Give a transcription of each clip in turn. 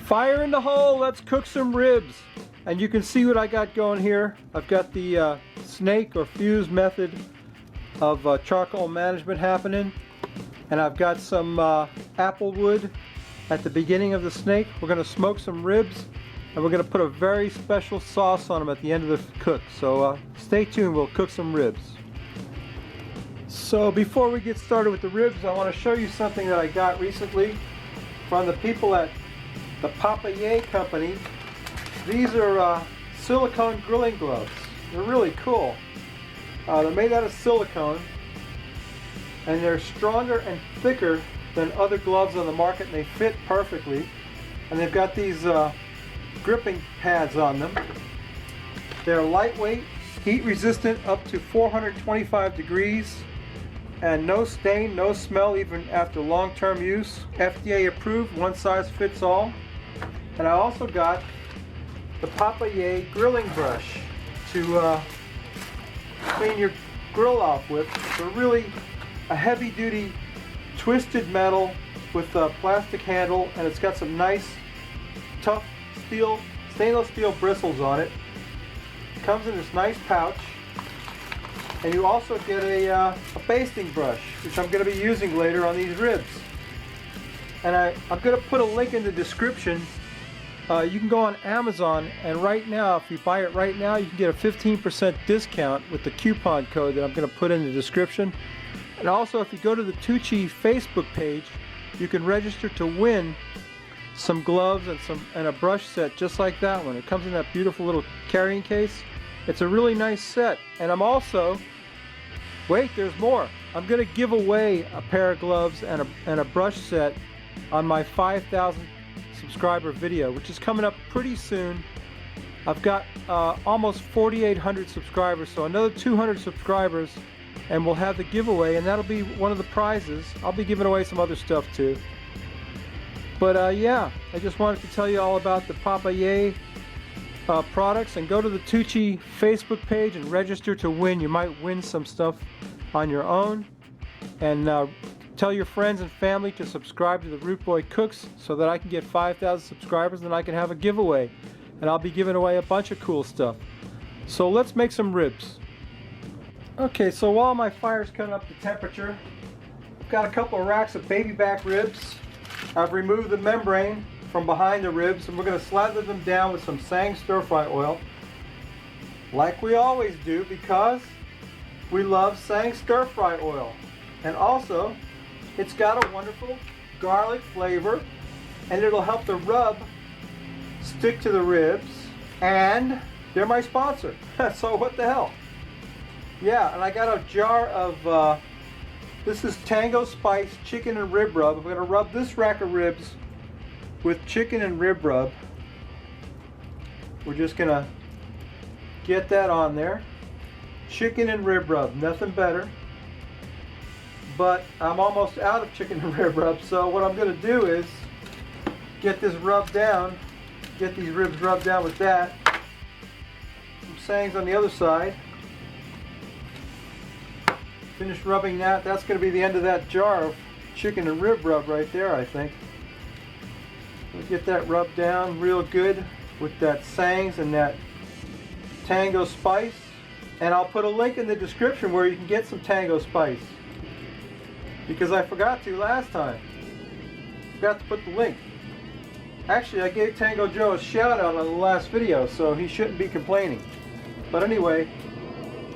Fire in the hole, let's cook some ribs. And you can see what I got going here. I've got the snake or fuse method of charcoal management happening. And I've got some apple wood at the beginning of the snake. We're going to smoke some ribs and we're going to put a very special sauce on them at the end of the cook. So stay tuned, we'll cook some ribs. So before we get started with the ribs, I want to show you something that I got recently from the people at the Papaye company. These are silicone grilling gloves. They're really cool. They're made out of silicone and they're stronger and thicker than other gloves on the market, and they fit perfectly. And they've got these gripping pads on them. They're lightweight, heat resistant up to 425 degrees, and no stain, no smell even after long-term use. FDA approved, one size fits all. And I also got the Papaye grilling brush to clean your grill off with. They're really a heavy-duty twisted metal with a plastic handle, and it's got some nice tough stainless steel bristles on it. It comes in this nice pouch, and you also get a basting brush, which I'm going to be using later on these ribs. And I'm going to put a link in the description. You can go on Amazon, and right now, if you buy it right now, you can get a 15% discount with the coupon code that I'm going to put in the description. And also, if you go to the Tucci Facebook page, you can register to win some gloves and a brush set just like that one. It comes in that beautiful little carrying case. It's a really nice set. And I'm also, wait, there's more. I'm going to give away a pair of gloves and a brush set on my 5,000 subscriber video, which is coming up pretty soon. I've got almost 4,800 subscribers, so another 200 subscribers and we'll have the giveaway, and that'll be one of the prizes. I'll be giving away some other stuff too. But yeah, I just wanted to tell you all about the Papaye products, and go to the Tucci Facebook page and register to win. You might win some stuff on your own. And tell your friends and family to subscribe to the Root Boy Cooks so that I can get 5,000 subscribers and I can have a giveaway. And I'll be giving away a bunch of cool stuff. So let's make some ribs. Okay, so while my fire's coming up to temperature, I've got a couple of racks of baby back ribs. I've removed the membrane from behind the ribs, and we're going to slather them down with some Sang stir-fry oil, like we always do, because we love Sang stir-fry oil. And also, it's got a wonderful garlic flavor, and it'll help the rub stick to the ribs, and they're my sponsor. So what the hell? Yeah, and I got a jar of, this is Tango Spice chicken and rib rub. I'm going to rub this rack of ribs with chicken and rib rub. We're just going to get that on there. Chicken and rib rub, nothing better. But I'm almost out of chicken and rib rub, so what I'm going to do is get this rubbed down, get these ribs rubbed down with that. Some Sangs on the other side. Finish rubbing that. That's going to be the end of that jar of chicken and rib rub right there, I think. We'll get that rubbed down real good with that Sangs and that Tango Spice. And I'll put a link in the description where you can get some Tango Spice, because I forgot to last time. Forgot to put the link. Actually, I gave Tango Joe a shout out on the last video, so he shouldn't be complaining. But anyway,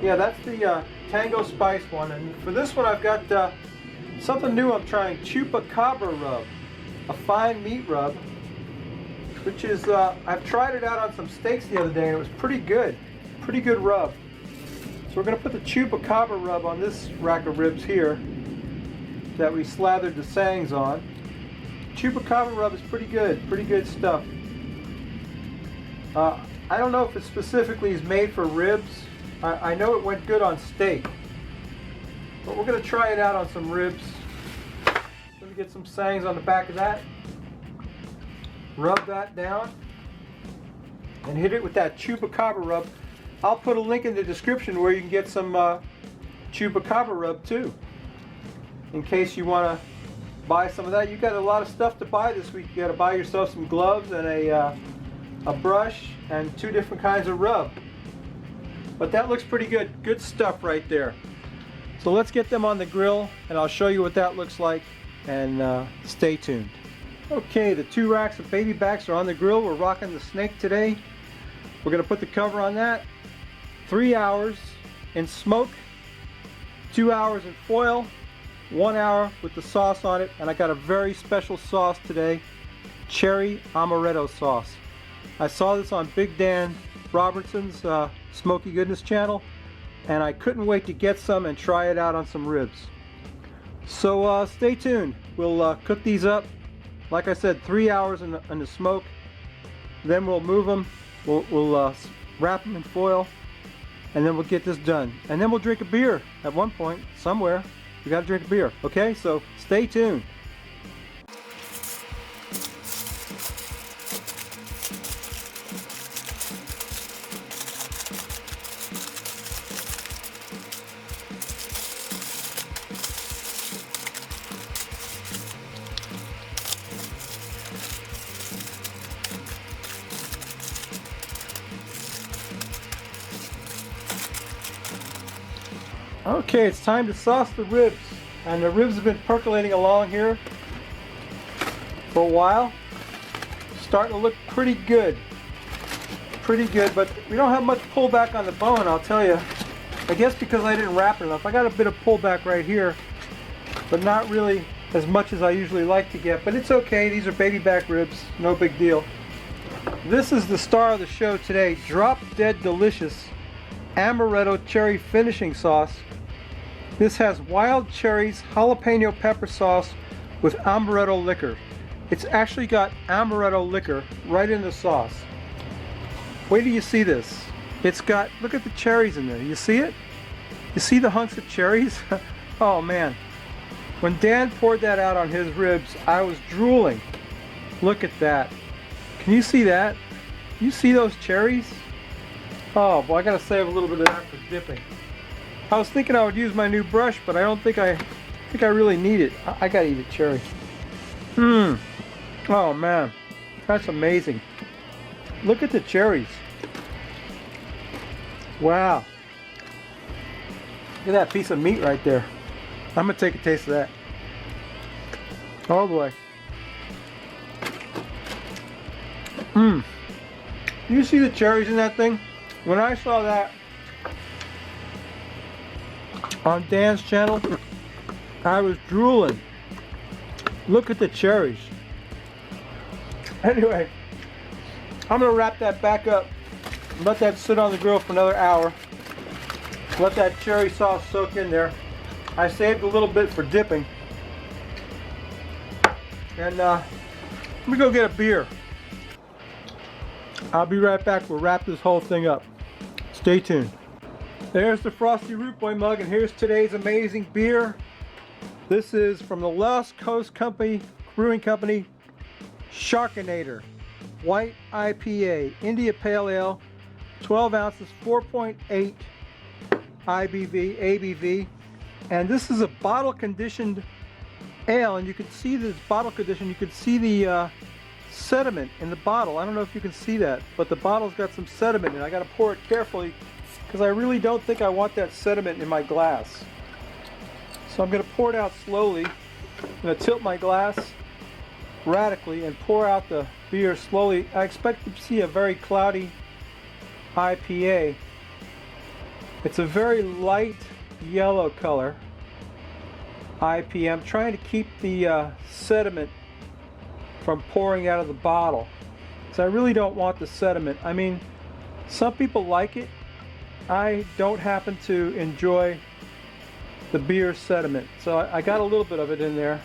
yeah, that's the Tango Spice one. And for this one, I've got something new I'm trying, Chupacabra rub, a fine meat rub, which is, I've tried it out on some steaks the other day and it was pretty good rub. So we're going to put the Chupacabra rub on this rack of ribs here that we slathered the Sangs on. Chupacabra rub is pretty good stuff. I don't know if it specifically is made for ribs. I know it went good on steak, but we're going to try it out on some ribs. Let me get some Sangs on the back of that. Rub that down and hit it with that Chupacabra rub. I'll put a link in the description where you can get some Chupacabra rub too, in case you want to buy some of that. You got a lot of stuff to buy this week. You got to buy yourself some gloves and a brush and 2 different kinds of rub. But that looks pretty good. Good stuff right there. So let's get them on the grill and I'll show you what that looks like, and stay tuned. Okay, the 2 racks of baby backs are on the grill. We're rocking the snake today. We're going to put the cover on that. 3 hours in smoke, 2 hours in foil, 1 hour with the sauce on it, and I got a very special sauce today, cherry amaretto sauce. I saw this on Big Dan Robertson's Smoky Goodness channel, and I couldn't wait to get some and try it out on some ribs. So stay tuned. We'll cook these up. Like I said, 3 hours in the smoke. Then we'll move them. We'll wrap them in foil, and then we'll get this done. And then we'll drink a beer at one point, somewhere. We got to drink a beer. Okay, so stay tuned. Okay, it's time to sauce the ribs, and the ribs have been percolating along here for a while. Starting to look pretty good, but we don't have much pullback on the bone, I'll tell you. I guess because I didn't wrap it enough. I got a bit of pullback right here, but not really as much as I usually like to get, but it's okay. These are baby back ribs, no big deal. This is the star of the show today, Drop Dead Delicious Amaretto Cherry Finishing Sauce. This has wild cherries, jalapeno pepper sauce with amaretto liquor. It's actually got amaretto liquor right in the sauce. Wait till you see this. It's got, look at the cherries in there. You see it? You see the hunks of cherries? Oh man. When Dan poured that out on his ribs, I was drooling. Look at that. Can you see that? You see those cherries? Oh boy, I gotta save a little bit of that for dipping. I was thinking I would use my new brush, but I don't think I really need it. I gotta eat a cherry. Oh man, that's amazing. Look at the cherries. Wow. Look at that piece of meat right there. I'm gonna take a taste of that. Oh boy. You see the cherries in that thing? When I saw that on Dan's channel, I was drooling. Look at the cherries. Anyway, I'm gonna wrap that back up, let that sit on the grill for another hour, let that cherry sauce soak in there. I saved a little bit for dipping, and let me go get a beer. I'll be right back. We'll wrap this whole thing up. Stay tuned. There's the Frosty Root Boy mug, and here's today's amazing beer. This is from the Lost Coast Brewing Company, Sharkinator White IPA, India Pale Ale, 12 ounces, 4.8 ABV, and this is a bottle conditioned ale, and you can see this bottle condition. You can see the sediment in the bottle. I don't know if you can see that, but the bottle's got some sediment in it. I got to pour it carefully because I really don't think I want that sediment in my glass. So I'm going to pour it out slowly. I'm going to tilt my glass radically and pour out the beer slowly. I expect to see a very cloudy IPA. It's a very light yellow color IPA. I'm trying to keep the sediment from pouring out of the bottle, because I really don't want the sediment. I mean, some people like it. I don't happen to enjoy the beer sediment, so I got a little bit of it in there,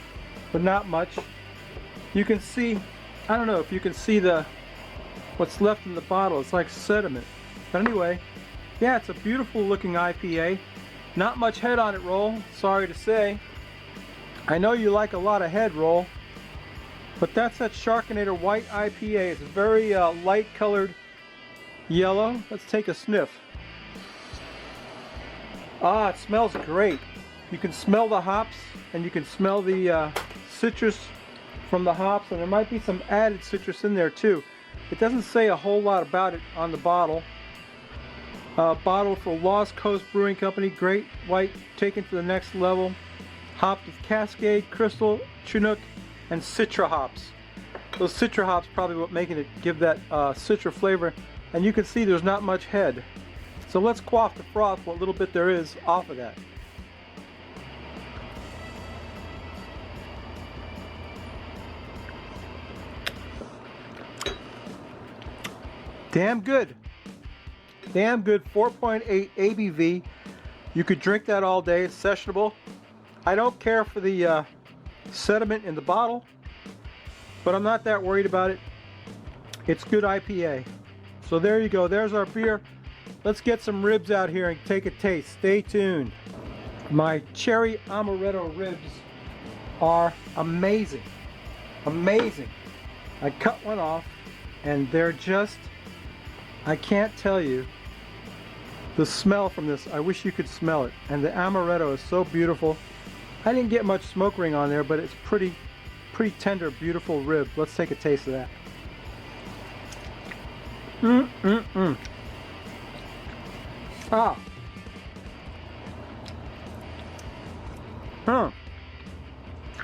but not much. You can see, I don't know if you can see what's left in the bottle. It's like sediment. But anyway, yeah, it's a beautiful looking IPA. Not much head on it, Roll, sorry to say. I know you like a lot of head, Roll, but that's that Sharkinator White IPA. It's very light colored yellow. Let's take a sniff. Ah, it smells great. You can smell the hops, and you can smell the citrus from the hops, and there might be some added citrus in there too. It doesn't say a whole lot about it on the bottle. Bottle for Lost Coast Brewing Company, Great White taken to the next level. Hopped with Cascade, Crystal, Chinook, and Citra hops. Those Citra hops probably what making it give that Citra flavor. And you can see there's not much head. So let's quaff the froth, what little bit there is off of that. Damn good. Damn good, 4.8 ABV. You could drink that all day, it's sessionable. I don't care for the sediment in the bottle, but I'm not that worried about it. It's good IPA. So there you go, there's our beer. Let's get some ribs out here and take a taste. Stay tuned. My cherry amaretto ribs are amazing. Amazing. I cut one off and they're just, I can't tell you the smell from this. I wish you could smell it. And the amaretto is so beautiful. I didn't get much smoke ring on there, but it's pretty tender, beautiful rib. Let's take a taste of that. Ah.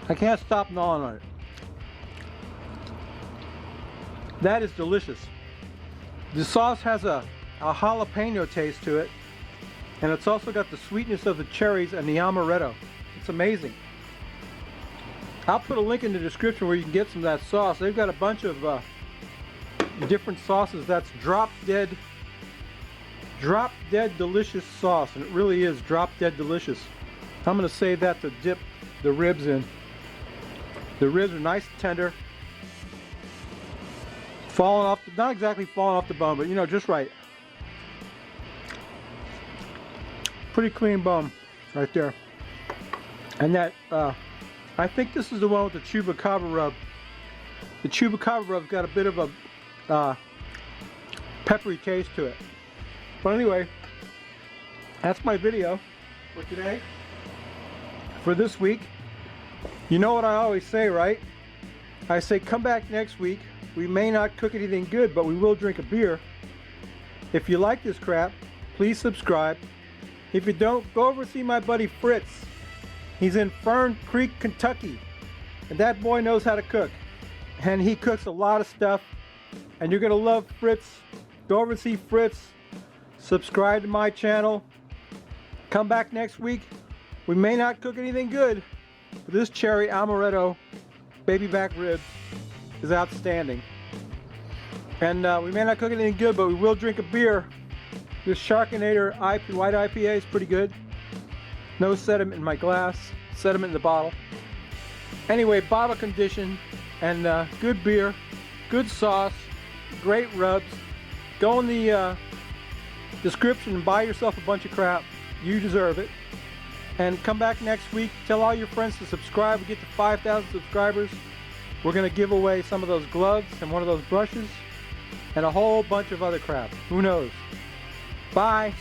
I can't stop gnawing on it. That is delicious. The sauce has a jalapeno taste to it, and it's also got the sweetness of the cherries and the amaretto. It's amazing. I'll put a link in the description where you can get some of that sauce. They've got a bunch of different sauces. That's drop dead delicious sauce, and it really is drop dead delicious. I'm going to save that to dip the ribs in. The ribs are nice and tender, falling off, not exactly falling off the bone, but you know, just right. Pretty clean bone right there. And that I think this is the one with the chupacabra rub. The chupacabra rub's got a bit of a peppery taste to it. But anyway, that's my video for today, for this week. You know what I always say, right? I say come back next week. We may not cook anything good, but we will drink a beer. If you like this crap, please subscribe. If you don't, go over and see my buddy Fritz. He's in Fern Creek, Kentucky, and that boy knows how to cook. And he cooks a lot of stuff, and you're gonna love Fritz. Go over and see Fritz. Subscribe to my channel. Come back next week. We may not cook anything good, but this cherry amaretto baby back rib is outstanding. And we may not cook anything good, but we will drink a beer. This Sharkinator White IPA is pretty good. No sediment in my glass, sediment in the bottle. Anyway, bottle condition and good beer, good sauce, great rubs. Go in the description and buy yourself a bunch of crap. You deserve it. And come back next week. Tell all your friends to subscribe. We get to 5,000 subscribers. We're going to give away some of those gloves and one of those brushes and a whole bunch of other crap. Who knows? Bye.